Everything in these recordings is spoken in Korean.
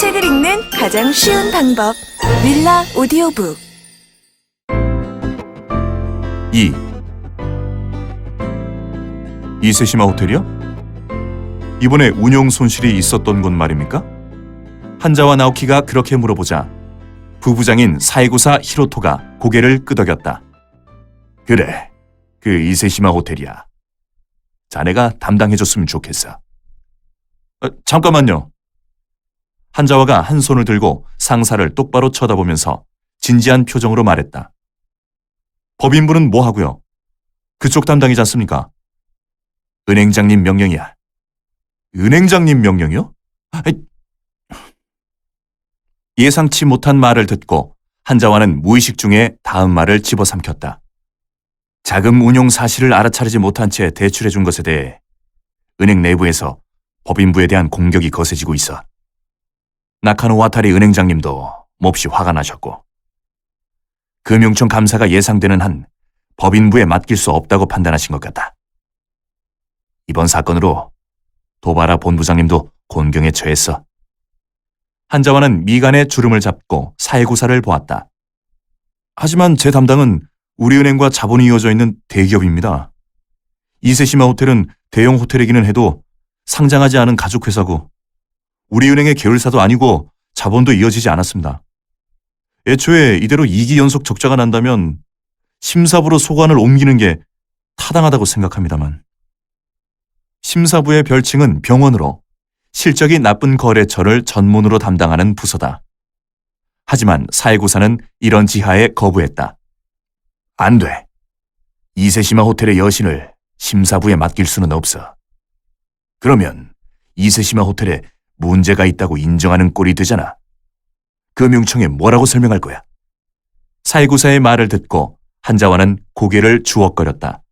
책을 읽는 가장 쉬운 방법. 윌라 오디오북. 2. 이세시마 호텔이요? 이번에 운영 손실이 있었던 곳 말입니까? 한자와 나오키가 그렇게 물어보자 부부장인 사에구사 히로토가 고개를 끄덕였다. 그래, 그 이세시마 호텔이야. 자네가 담당해줬으면 좋겠어. 잠깐만요. 한자와가 한 손을 들고 상사를 똑바로 쳐다보면서 진지한 표정으로 말했다. 법인부는 뭐 하고요? 그쪽 담당이지 않습니까? 은행장님 명령이야. 은행장님 명령이요? 예상치 못한 말을 듣고 한자와는 무의식 중에 다음 말을 집어삼켰다. 자금 운용 사실을 알아차리지 못한 채 대출해준 것에 대해 은행 내부에서 법인부에 대한 공격이 거세지고 있어. 나카노 와타리 은행장님도 몹시 화가 나셨고, 금융청 감사가 예상되는 한 법인부에 맡길 수 없다고 판단하신 것 같다. 이번 사건으로 도바라 본부장님도 곤경에 처했어. 한자와는 미간에 주름을 잡고 사회구사를 보았다. 하지만 제 담당은 우리은행과 자본이 이어져 있는 대기업입니다. 이세시마 호텔은 대형 호텔이기는 해도 상장하지 않은 가족회사고 우리은행의 계열사도 아니고 자본도 이어지지 않았습니다. 애초에 이대로 2기 연속 적자가 난다면 심사부로 소관을 옮기는 게 타당하다고 생각합니다만. 심사부의 별칭은 병원으로 실적이 나쁜 거래처를 전문으로 담당하는 부서다. 하지만 사회구사는 이런 지하에 거부했다. 안 돼. 이세시마 호텔의 여신을 심사부에 맡길 수는 없어. 그러면 이세시마 호텔에 문제가 있다고 인정하는 꼴이 되잖아. 금융청에 뭐라고 설명할 거야? 사회구사의 말을 듣고 한자와는 고개를 주걱거렸다.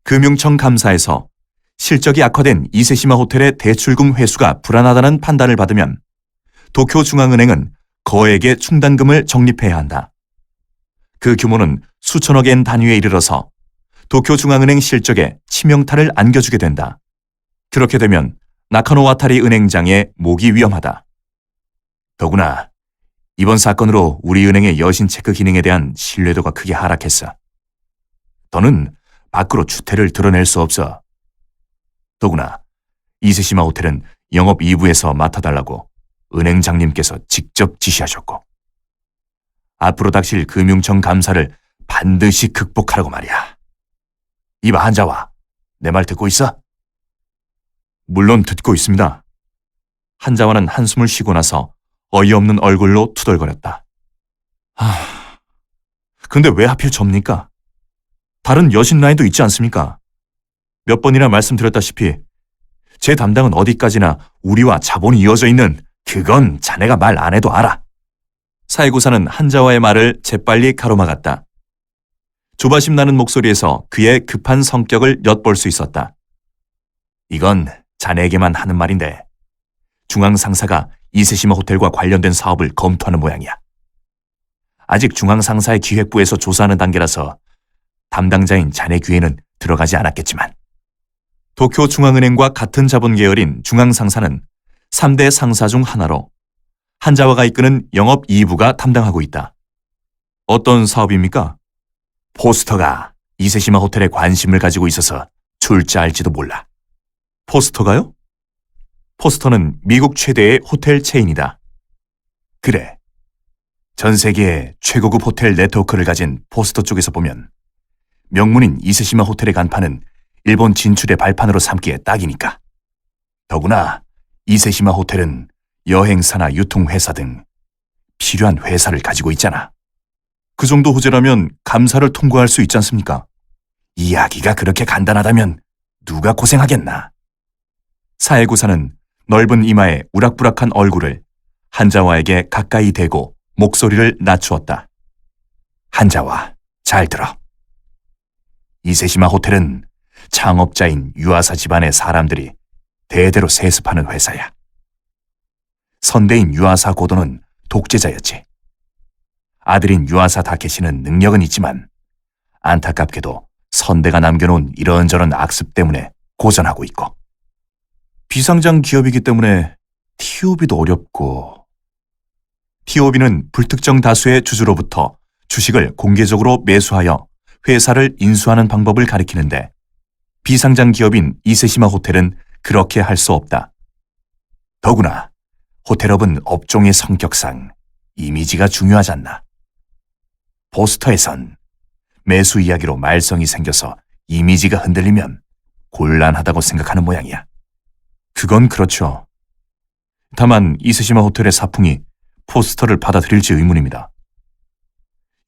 금융청 감사에서 실적이 악화된 이세시마 호텔의 대출금 회수가 불안하다는 판단을 받으면 도쿄중앙은행은 거액의 충당금을 적립해야 한다. 그 규모는 수천억 엔 단위에 이르러서 도쿄중앙은행 실적에 치명타를 안겨주게 된다. 그렇게 되면 나카노 와타리 은행장의 목이 위험하다. 더구나 이번 사건으로 우리 은행의 여신 체크 기능에 대한 신뢰도가 크게 하락했어. 더는 밖으로 추태를 드러낼 수 없어. 더구나 이세시마 호텔은 영업 2부에서 맡아달라고 은행장님께서 직접 지시하셨고, 앞으로 닥칠 금융청 감사를 반드시 극복하라고 말이야. 이봐 한자와, 내 말 듣고 있어? 물론 듣고 있습니다. 한자와는 한숨을 쉬고 나서 어이없는 얼굴로 투덜거렸다. 근데 왜 하필 접니까? 다른 여신 라인도 있지 않습니까? 몇 번이나 말씀드렸다시피 제 담당은 어디까지나 우리와 자본이 이어져 있는, 그건 자네가 말 안 해도 알아. 사회구사는 한자와의 말을 재빨리 가로막았다. 조바심 나는 목소리에서 그의 급한 성격을 엿볼 수 있었다. 이건 자네에게만 하는 말인데 중앙상사가 이세시마 호텔과 관련된 사업을 검토하는 모양이야. 아직 중앙상사의 기획부에서 조사하는 단계라서 담당자인 자네 귀에는 들어가지 않았겠지만, 도쿄중앙은행과 같은 자본 계열인 중앙상사는 3대 상사 중 하나로 한자와가 이끄는 영업 2부가 담당하고 있다. 어떤 사업입니까? 포스터가 이세시마 호텔에 관심을 가지고 있어서 출자할지도 몰라. 포스터가요? 포스터는 미국 최대의 호텔 체인이다. 그래. 전 세계의 최고급 호텔 네트워크를 가진 포스터 쪽에서 보면 명문인 이세시마 호텔의 간판은 일본 진출의 발판으로 삼기에 딱이니까. 더구나 이세시마 호텔은 여행사나 유통회사 등 필요한 회사를 가지고 있잖아. 그 정도 호재라면 감사를 통과할 수 있지 않습니까? 이야기가 그렇게 간단하다면 누가 고생하겠나. 사회구사는 넓은 이마에 우락부락한 얼굴을 한자와에게 가까이 대고 목소리를 낮추었다. 한자와, 잘 들어. 이세시마 호텔은 창업자인 유아사 집안의 사람들이 대대로 세습하는 회사야. 선대인 유아사 고도는 독재자였지. 아들인 유아사 다케시는 능력은 있지만 안타깝게도 선대가 남겨놓은 이런저런 악습 때문에 고전하고 있고, 비상장 기업이기 때문에 TOB도 어렵고 TOB는 불특정 다수의 주주로부터 주식을 공개적으로 매수하여 회사를 인수하는 방법을 가리키는데 비상장 기업인 이세시마 호텔은 그렇게 할 수 없다. 더구나 호텔업은 업종의 성격상 이미지가 중요하잖나. 포스터에선 매수 이야기로 말썽이 생겨서 이미지가 흔들리면 곤란하다고 생각하는 모양이야. 그건 그렇죠. 다만 이세시마 호텔의 사풍이 포스터를 받아들일지 의문입니다.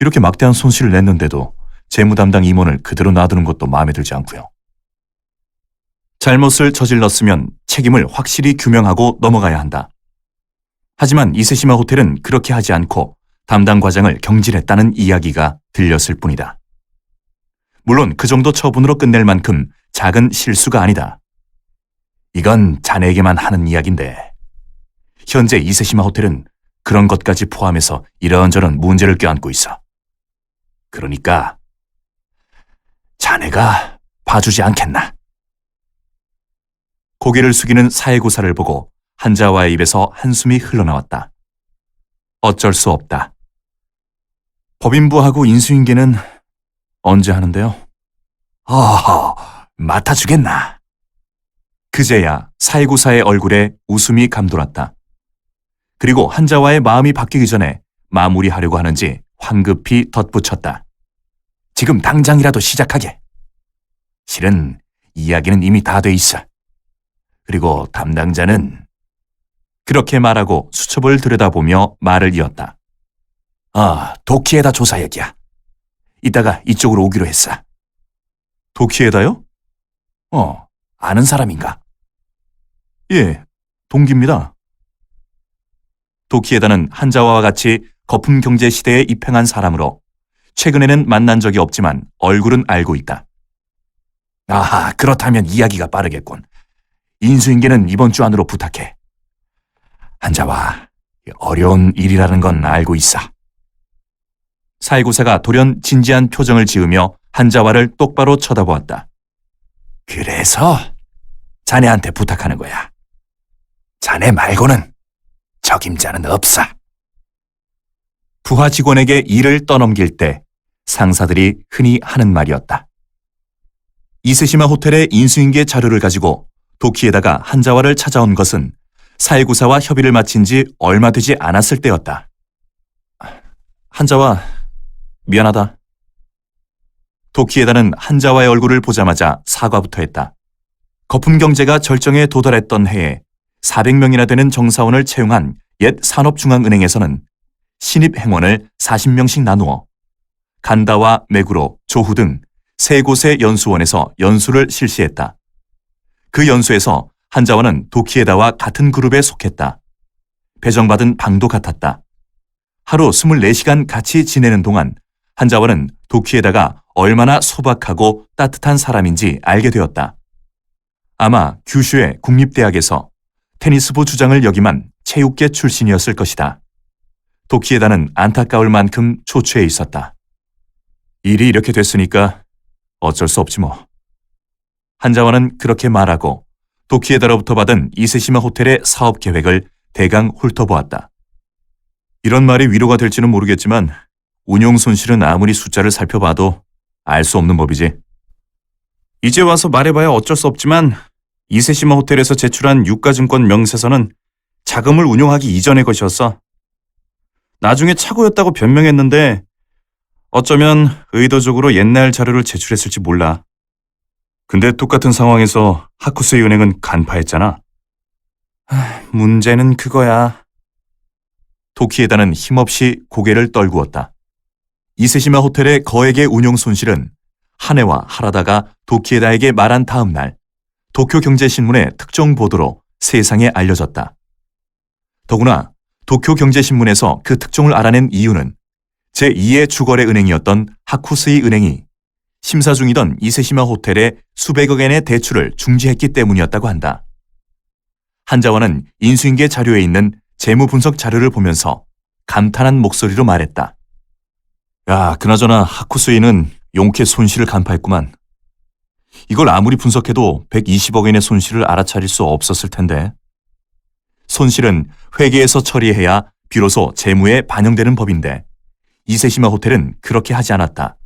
이렇게 막대한 손실을 냈는데도 재무 담당 임원을 그대로 놔두는 것도 마음에 들지 않고요. 잘못을 저질렀으면 책임을 확실히 규명하고 넘어가야 한다. 하지만 이세시마 호텔은 그렇게 하지 않고 담당 과장을 경질했다는 이야기가 들렸을 뿐이다. 물론 그 정도 처분으로 끝낼 만큼 작은 실수가 아니다. 이건 자네에게만 하는 이야기인데 현재 이세시마 호텔은 그런 것까지 포함해서 이런저런 문제를 껴안고 있어. 그러니까 자네가 봐주지 않겠나? 고개를 숙이는 사회고사를 보고 한자와의 입에서 한숨이 흘러나왔다. 어쩔 수 없다. 법인부하고 인수인계는 언제 하는데요? 맡아주겠나? 그제야 사회고사의 얼굴에 웃음이 감돌았다. 그리고 한자와의 마음이 바뀌기 전에 마무리하려고 하는지 황급히 덧붙였다. 지금 당장이라도 시작하게. 실은 이야기는 이미 다 돼 있어. 그리고 담당자는 그렇게 말하고 수첩을 들여다보며 말을 이었다. 도키에다 조사 얘기야. 이따가 이쪽으로 오기로 했어. 도키에다요? 아는 사람인가? 예, 동기입니다. 도키에다는 한자와와 같이 거품 경제 시대에 입행한 사람으로 최근에는 만난 적이 없지만 얼굴은 알고 있다. 그렇다면 이야기가 빠르겠군. 인수인계는 이번 주 안으로 부탁해. 한자와, 어려운 일이라는 건 알고 있어. 사회고사가 돌연 진지한 표정을 지으며 한자와를 똑바로 쳐다보았다. 그래서 자네한테 부탁하는 거야. 자네 말고는 적임자는 없어. 부하 직원에게 일을 떠넘길 때 상사들이 흔히 하는 말이었다. 이세시마 호텔의 인수인계 자료를 가지고 도키에다가 한자와를 찾아온 것은 사회고사와 협의를 마친 지 얼마 되지 않았을 때였다. 한자와, 미안하다. 도키에다는 한자와의 얼굴을 보자마자 사과부터 했다. 거품경제가 절정에 도달했던 해에 400명이나 되는 정사원을 채용한 옛 산업중앙은행에서는 신입 행원을 40명씩 나누어 간다와 메구로, 조후 등 세 곳의 연수원에서 연수를 실시했다. 그 연수에서 한자와는 도키에다와 같은 그룹에 속했다. 배정받은 방도 같았다. 하루 24시간 같이 지내는 동안 한자와는 도키에다가 얼마나 소박하고 따뜻한 사람인지 알게 되었다. 아마 규슈의 국립대학에서 테니스부 주장을 역임한 체육계 출신이었을 것이다. 도키에다는 안타까울 만큼 초췌해 있었다. 일이 이렇게 됐으니까 어쩔 수 없지 뭐. 한자와는 그렇게 말하고 도키에다로부터 받은 이세시마 호텔의 사업 계획을 대강 훑어보았다. 이런 말이 위로가 될지는 모르겠지만 운용 손실은 아무리 숫자를 살펴봐도 알 수 없는 법이지. 이제 와서 말해봐야 어쩔 수 없지만 이세시마 호텔에서 제출한 유가증권 명세서는 자금을 운용하기 이전의 것이었어. 나중에 착오였다고 변명했는데 어쩌면 의도적으로 옛날 자료를 제출했을지 몰라. 근데 똑같은 상황에서 하쿠스의 은행은 간파했잖아. 문제는 그거야. 도키에다는 힘없이 고개를 떨구었다. 이세시마 호텔의 거액의 운용 손실은 한해와 하라다가 도키에다에게 말한 다음 날 도쿄경제신문의 특종 보도로 세상에 알려졌다. 더구나 도쿄경제신문에서 그 특종을 알아낸 이유는 제2의 주거래 은행이었던 하쿠스이 은행이 심사 중이던 이세시마 호텔의 수백억 엔의 대출을 중지했기 때문이었다고 한다. 한자와는 인수인계 자료에 있는 재무 분석 자료를 보면서 감탄한 목소리로 말했다. 야, 그나저나 하쿠스이는 용케 손실을 간파했구만. 이걸 아무리 분석해도 120억 엔의 손실을 알아차릴 수 없었을 텐데. 손실은 회계에서 처리해야 비로소 재무에 반영되는 법인데 이세시마 호텔은 그렇게 하지 않았다.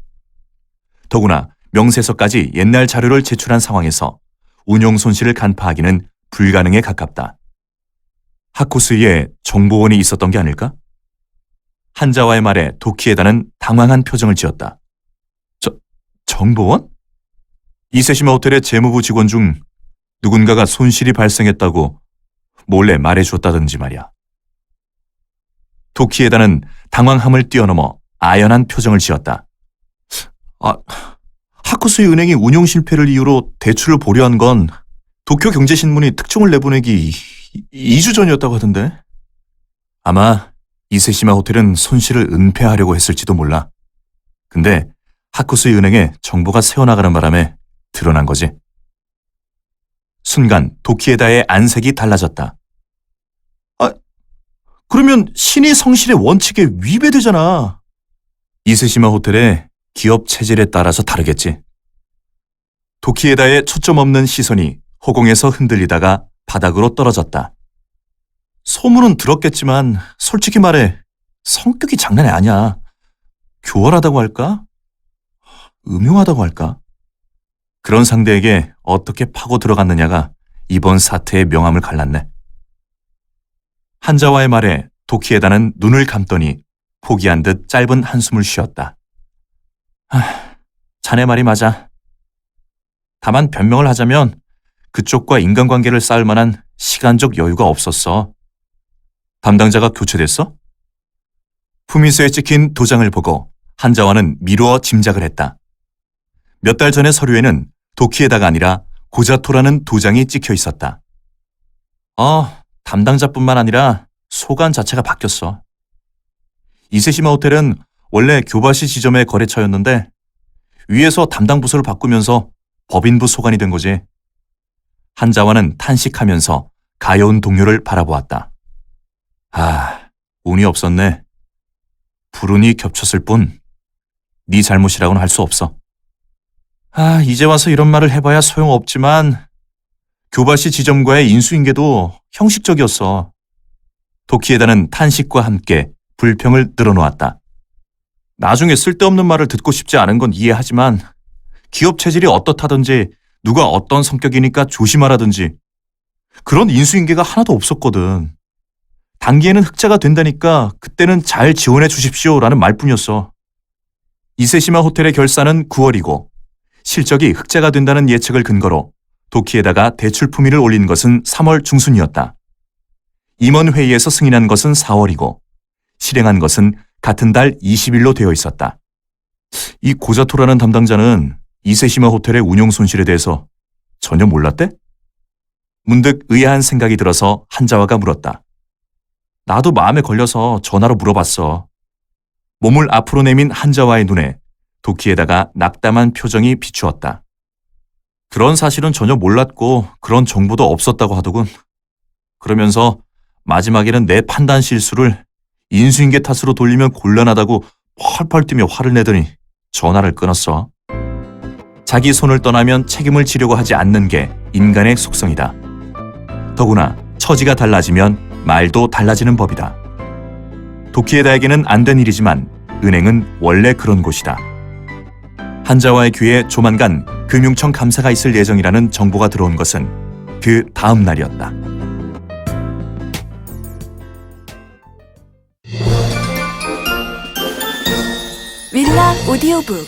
더구나 명세서까지 옛날 자료를 제출한 상황에서 운용 손실을 간파하기는 불가능에 가깝다. 하쿠스에 정보원이 있었던 게 아닐까? 한자와의 말에 도키에다는 당황한 표정을 지었다. 정보원? 이세시마 호텔의 재무부 직원 중 누군가가 손실이 발생했다고 몰래 말해줬다든지 말이야. 도키에다는 당황함을 뛰어넘어 아연한 표정을 지었다. 하쿠스의 은행이 운용 실패를 이유로 대출을 보류한 건 도쿄 경제신문이 특종을 내보내기 2주 전이었다고 하던데. 아마 이세시마 호텔은 손실을 은폐하려고 했을지도 몰라. 근데 하쿠스의 은행에 정보가 새어나가는 바람에 드러난 거지. 순간 도키에다의 안색이 달라졌다. 그러면 신의 성실의 원칙에 위배되잖아. 이세시마 호텔의 기업 체질에 따라서 다르겠지. 도키에다의 초점 없는 시선이 허공에서 흔들리다가 바닥으로 떨어졌다. 소문은 들었겠지만 솔직히 말해 성격이 장난이 아니야. 교활하다고 할까? 음흉하다고 할까? 그런 상대에게 어떻게 파고 들어갔느냐가 이번 사태의 명암을 갈랐네. 한자와의 말에 도키에다는 눈을 감더니 포기한 듯 짧은 한숨을 쉬었다. 자네 말이 맞아. 다만 변명을 하자면 그쪽과 인간관계를 쌓을 만한 시간적 여유가 없었어. 담당자가 교체됐어? 푸미스에 찍힌 도장을 보고 한자와는 미루어 짐작을 했다. 몇 달 전의 서류에는 도키에다가 아니라 고자토라는 도장이 찍혀 있었다. 담당자뿐만 아니라 소관 자체가 바뀌었어. 이세시마 호텔은 원래 교바시 지점의 거래처였는데 위에서 담당 부서를 바꾸면서 법인부 소관이 된 거지. 한자와는 탄식하면서 가여운 동료를 바라보았다. 운이 없었네. 불운이 겹쳤을 뿐 네 잘못이라고는 할 수 없어. 이제 와서 이런 말을 해봐야 소용없지만 교바시 지점과의 인수인계도 형식적이었어. 도키에다는 탄식과 함께 불평을 늘어놓았다. 나중에 쓸데없는 말을 듣고 싶지 않은 건 이해하지만 기업 체질이 어떻다든지 누가 어떤 성격이니까 조심하라든지 그런 인수인계가 하나도 없었거든. 단기에는 흑자가 된다니까 그때는 잘 지원해 주십시오라는 말뿐이었어. 이세시마 호텔의 결산은 9월이고 실적이 흑자가 된다는 예측을 근거로 도키에다가 대출 품위를 올린 것은 3월 중순이었다. 임원회의에서 승인한 것은 4월이고 실행한 것은 같은 달 20일로 되어 있었다. 이 고자토라는 담당자는 이세시마 호텔의 운용 손실에 대해서 전혀 몰랐대? 문득 의아한 생각이 들어서 한자와가 물었다. 나도 마음에 걸려서 전화로 물어봤어. 몸을 앞으로 내민 한자와의 눈에 도키에다가 낙담한 표정이 비추었다. 그런 사실은 전혀 몰랐고 그런 정보도 없었다고 하더군. 그러면서 마지막에는 내 판단 실수를 인수인계 탓으로 돌리면 곤란하다고 펄펄 뛰며 화를 내더니 전화를 끊었어. 자기 손을 떠나면 책임을 지려고 하지 않는 게 인간의 속성이다. 더구나 처지가 달라지면 말도 달라지는 법이다. 도키에다에게는 안 된 일이지만 은행은 원래 그런 곳이다. 한자와의 귀에 조만간 금융청 감사가 있을 예정이라는 정보가 들어온 것은 그 다음 날이었다. 윌라 오디오북